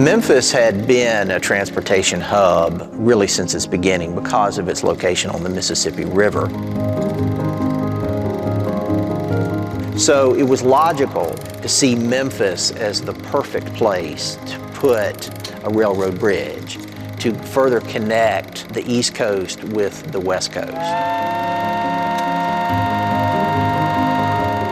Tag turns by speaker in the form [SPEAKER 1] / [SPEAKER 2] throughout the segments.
[SPEAKER 1] Memphis had been a transportation hub really since its beginning because of its location on the Mississippi River. So it was logical to see Memphis as the perfect place to put a railroad bridge to further connect the East Coast with the West Coast.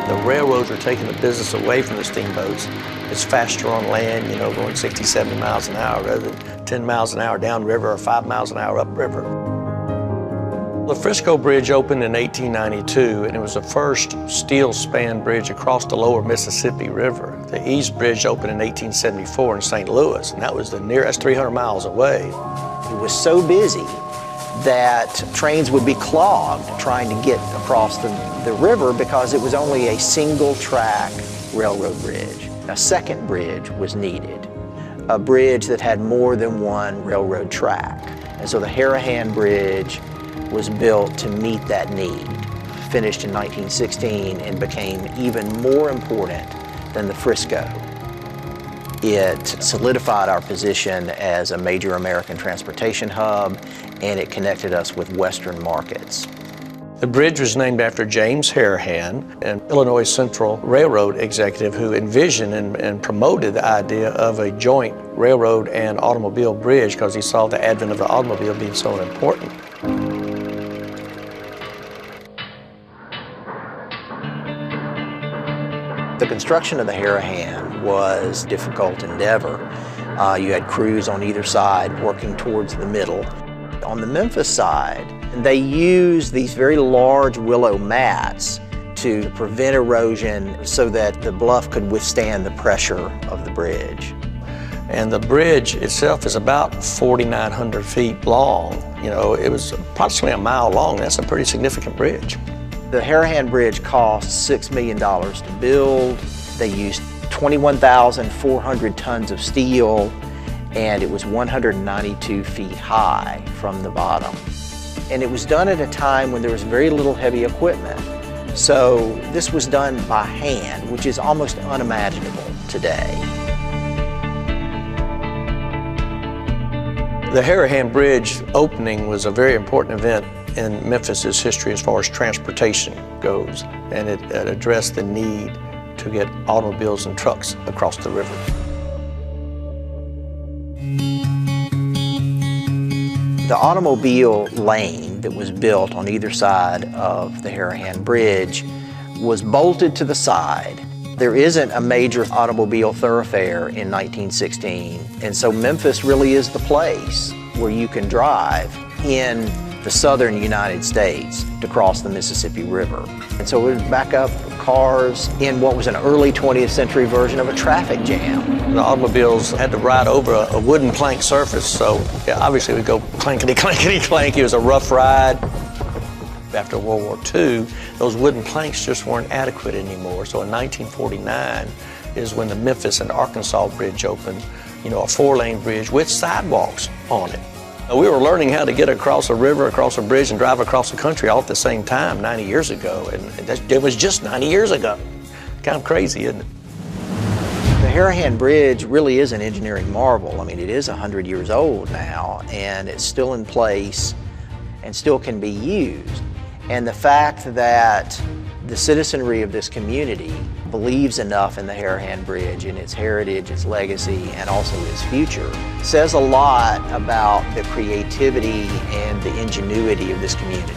[SPEAKER 2] The railroads are taking the business away from the steamboats. It's faster on land, going 60, 70 miles an hour rather than 10 miles an hour downriver or 5 miles an hour upriver. The Frisco Bridge opened in 1892, and it was the first steel span bridge across the lower Mississippi River. The East Bridge opened in 1874 in St. Louis, and that was the nearest 300 miles away.
[SPEAKER 1] It was so busy that trains would be clogged trying to get across the river because it was only a single track railroad bridge. A second bridge was needed, a bridge that had more than one railroad track. And so the Harahan Bridge was built to meet that need. Finished in 1916 and became even more important than the Frisco. It solidified our position as a major American transportation hub, and it connected us with Western markets.
[SPEAKER 2] The bridge was named after James Harahan, an Illinois Central Railroad executive who envisioned and promoted the idea of a joint railroad and automobile bridge because he saw the advent of the automobile being so important.
[SPEAKER 1] The construction of the Harahan was a difficult endeavor. You had crews on either side working towards the middle. On the Memphis side, they used these very large willow mats to prevent erosion so that the bluff could withstand the pressure of the bridge.
[SPEAKER 2] And the bridge itself is about 4,900 feet long. It was approximately a mile long. That's a pretty significant bridge.
[SPEAKER 1] The Harahan Bridge cost $6 million to build. They used 21,400 tons of steel, and it was 192 feet high from the bottom. And it was done at a time when there was very little heavy equipment. So this was done by hand, which is almost unimaginable today.
[SPEAKER 2] The Harahan Bridge opening was a very important event in Memphis's history as far as transportation goes, and it addressed the need to get automobiles and trucks across the river.
[SPEAKER 1] The automobile lane that was built on either side of the Harahan Bridge was bolted to the side. There isn't a major automobile thoroughfare in 1916, and so Memphis really is the place where you can drive in the southern United States to cross the Mississippi River. And so we would back up cars in what was an early 20th century version of a traffic jam.
[SPEAKER 2] The automobiles had to ride over a wooden plank surface, so obviously we'd go clankety, clankety, clank. It was a rough ride. After World War II, those wooden planks just weren't adequate anymore. So in 1949 is when the Memphis and Arkansas Bridge opened, a 4-lane bridge with sidewalks on it. We were learning how to get across a river, across a bridge, and drive across the country all at the same time 90 years ago. And it was just 90 years ago. Kind of crazy, isn't it?
[SPEAKER 1] The Harahan Bridge really is an engineering marvel. I mean, it is 100 years old now, and it's still in place and still can be used. And the fact that the citizenry of this community believes enough in the Harahan Bridge and its heritage, its legacy, and also its future says a lot about the creativity and the ingenuity of this community.